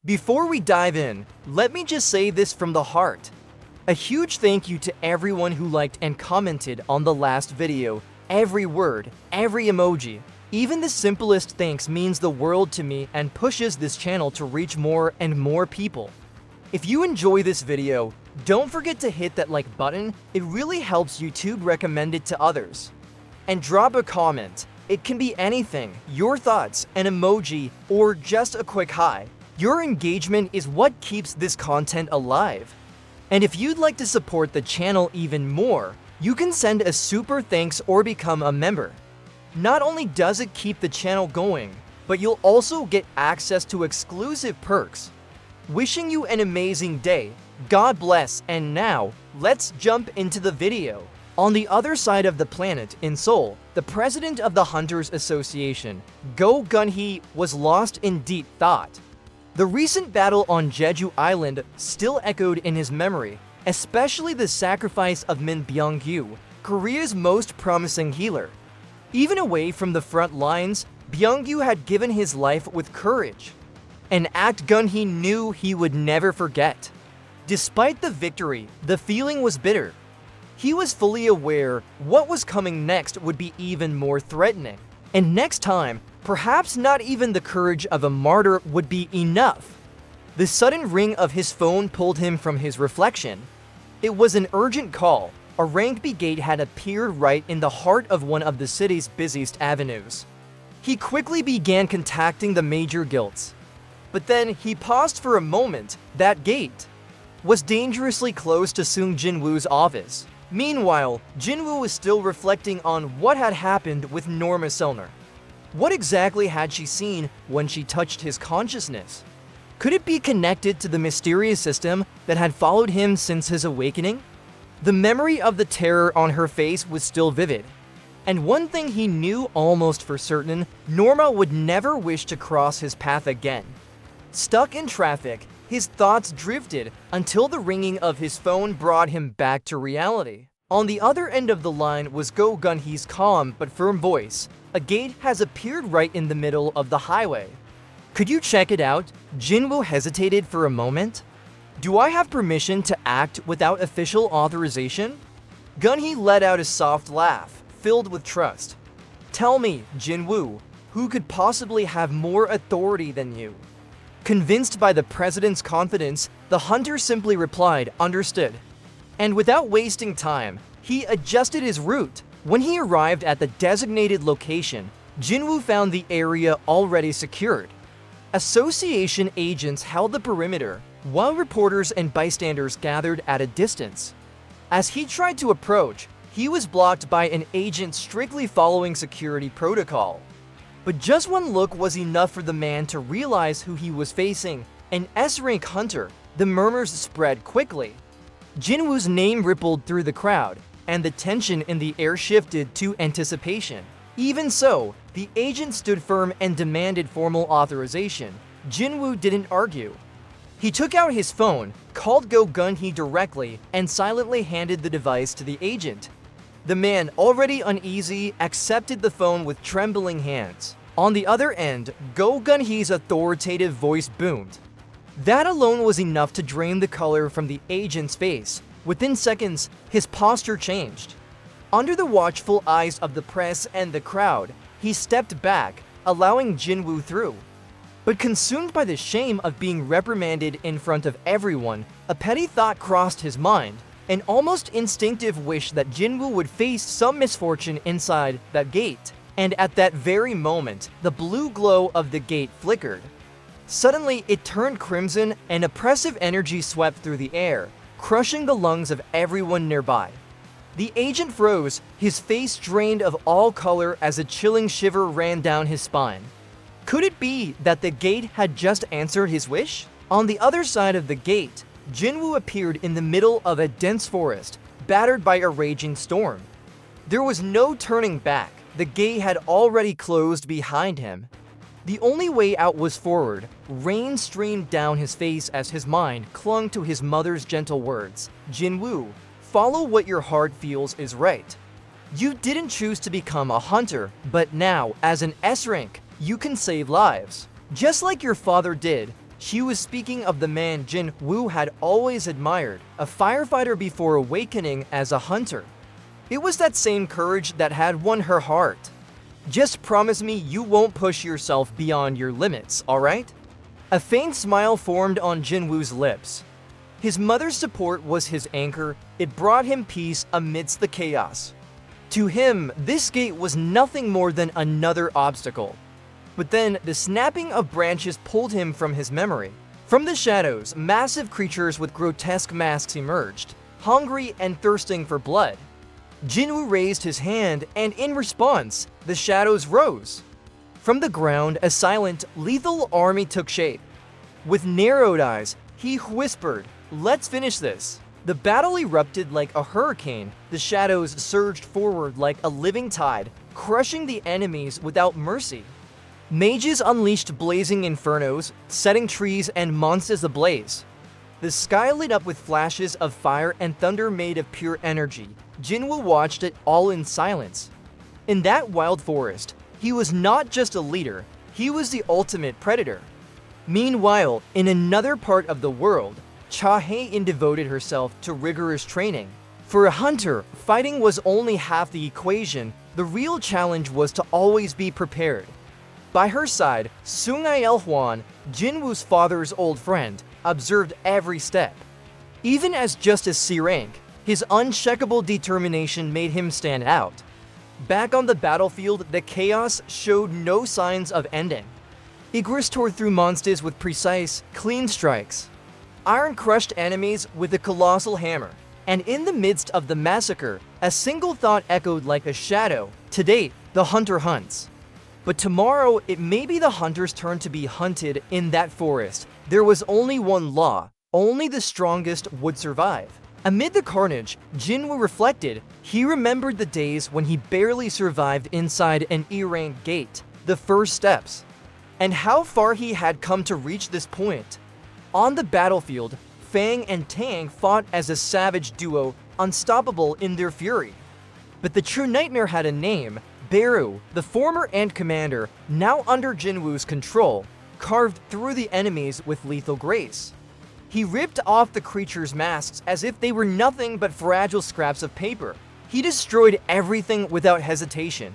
Before we dive in, let me just say this from the heart. A huge thank you to everyone who liked and commented on the last video. Every word, every emoji, even the simplest thanks means the world to me and pushes this channel to reach more and more people. If you enjoy this video, don't forget to hit that like button. It really helps YouTube recommend it to others. And drop a comment. It can be anything, your thoughts, an emoji, or just a quick hi. Your engagement is what keeps this content alive. And if you'd like to support the channel even more, you can send a super thanks or become a member. Not only does it keep the channel going, but you'll also get access to exclusive perks. Wishing you an amazing day, God bless, and now, let's jump into the video. On the other side of the planet, in Seoul, the president of the Hunters Association, Go Gun-hee, was lost in deep thought. The recent battle on Jeju Island still echoed in his memory, especially the sacrifice of Min Byung-yu, Korea's most promising healer. Even away from the front lines, Byung-yu had given his life with courage, an act Gun-hee knew he would never forget. Despite the victory, the feeling was bitter. He was fully aware what was coming next would be even more threatening. And next time, perhaps not even the courage of a martyr would be enough. The sudden ring of his phone pulled him from his reflection. It was an urgent call. A rank brigade had appeared right in the heart of one of the city's busiest avenues. He quickly began contacting the major guilds. But then he paused for a moment. That gate was dangerously close to Sung Jin-Woo's office. Meanwhile, Jin-Woo was still reflecting on what had happened with Norma Selner. What exactly had she seen when she touched his consciousness? Could it be connected to the mysterious system that had followed him since his awakening? The memory of the terror on her face was still vivid. And one thing he knew almost for certain, Norma would never wish to cross his path again. Stuck in traffic, his thoughts drifted until the ringing of his phone brought him back to reality. On the other end of the line was Go Gun-hee's calm but firm voice. A gate has appeared right in the middle of the highway. Could you check it out? Jin-Woo hesitated for a moment. Do I have permission to act without official authorization? Gun-hee let out a soft laugh, filled with trust. Tell me, Jin-Woo, who could possibly have more authority than you? Convinced by the president's confidence, the hunter simply replied, "Understood." And without wasting time, he adjusted his route. When he arrived at the designated location, Jin-Woo found the area already secured. Association agents held the perimeter, while reporters and bystanders gathered at a distance. As he tried to approach, he was blocked by an agent strictly following security protocol. But just one look was enough for the man to realize who he was facing, an S-rank hunter. The murmurs spread quickly. Jin-Woo's name rippled through the crowd, and the tension in the air shifted to anticipation. Even so, the agent stood firm and demanded formal authorization. Jin-Woo didn't argue. He took out his phone, called Go Gun-hee directly, and silently handed the device to the agent. The man, already uneasy, accepted the phone with trembling hands. On the other end, Go Gun-hee's authoritative voice boomed. That alone was enough to drain the color from the agent's face. Within seconds, his posture changed. Under the watchful eyes of the press and the crowd, he stepped back, allowing Jin-Woo through. But consumed by the shame of being reprimanded in front of everyone, a petty thought crossed his mind. An almost instinctive wish that Jin-Woo would face some misfortune inside that gate. And at that very moment, the blue glow of the gate flickered. Suddenly, it turned crimson, and oppressive energy swept through the air, crushing the lungs of everyone nearby. The agent froze, his face drained of all color as a chilling shiver ran down his spine. Could it be that the gate had just answered his wish? On the other side of the gate, Jin-Woo appeared in the middle of a dense forest, battered by a raging storm. There was no turning back. The gate had already closed behind him. The only way out was forward. Rain streamed down his face as his mind clung to his mother's gentle words. Jin-Woo, follow what your heart feels is right. You didn't choose to become a hunter, but now, as an S rank, you can save lives. Just like your father did, She was speaking of the man Jin-Woo had always admired, a firefighter before awakening as a hunter. It was that same courage that had won her heart. Just promise me you won't push yourself beyond your limits, alright? A faint smile formed on Jin-Woo's lips. His mother's support was his anchor. It brought him peace amidst the chaos. To him, this gate was nothing more than another obstacle. But then, the snapping of branches pulled him from his memory. From the shadows, massive creatures with grotesque masks emerged, hungry and thirsting for blood. Jin-Woo raised his hand, and in response, the shadows rose. From the ground, a silent, lethal army took shape. With narrowed eyes, he whispered, "Let's finish this." The battle erupted like a hurricane. The shadows surged forward like a living tide, crushing the enemies without mercy. Mages unleashed blazing infernos, setting trees and monsters ablaze. The sky lit up with flashes of fire and thunder made of pure energy. Jin-Woo watched it all in silence. In that wild forest, he was not just a leader, he was the ultimate predator. Meanwhile, in another part of the world, Cha Hae-in devoted herself to rigorous training. For a hunter, fighting was only half the equation. The real challenge was to always be prepared. By her side, Sung Il-hwan, Jin-Woo's father's old friend, observed every step. Even as just a C rank, his unshakable determination made him stand out. Back on the battlefield, the chaos showed no signs of ending. Igris tore through monsters with precise, clean strikes. Iron crushed enemies with a colossal hammer. And in the midst of the massacre, a single thought echoed like a shadow. Today, the hunter hunts. But tomorrow, it may be the hunter's turn to be hunted in that forest. There was only one law. Only the strongest would survive. Amid the carnage, Jin-Woo reflected. He remembered the days when he barely survived inside an E-rank gate, the first steps, and how far he had come to reach this point. On the battlefield, Fang and Tang fought as a savage duo, unstoppable in their fury. But the true nightmare had a name. Beru, the former Ant commander, now under Jin-Woo's control, carved through the enemies with lethal grace. He ripped off the creatures' masks as if they were nothing but fragile scraps of paper. He destroyed everything without hesitation.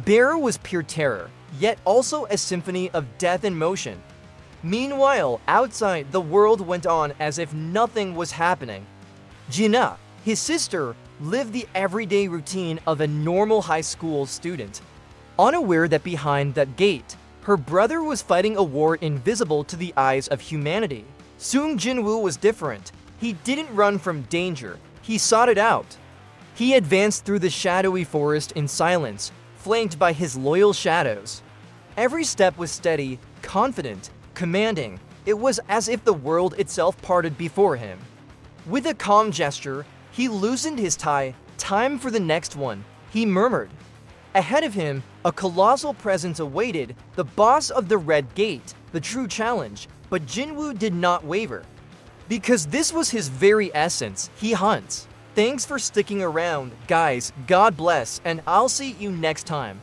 Beru was pure terror, yet also a symphony of death in motion. Meanwhile, outside, the world went on as if nothing was happening. Jina, his sister, lived the everyday routine of a normal high school student, unaware that behind that gate, her brother was fighting a war invisible to the eyes of humanity. Sung Jin-Woo was different. He didn't run from danger, he sought it out. He advanced through the shadowy forest in silence, flanked by his loyal shadows. Every step was steady, confident, commanding. It was as if the world itself parted before him. With a calm gesture, he loosened his tie. Time for the next one, he murmured. Ahead of him, a colossal presence awaited, the boss of the Red Gate, the true challenge. But Jin-Woo did not waver. Because this was his very essence, he hunts. Thanks for sticking around, guys, God bless, and I'll see you next time.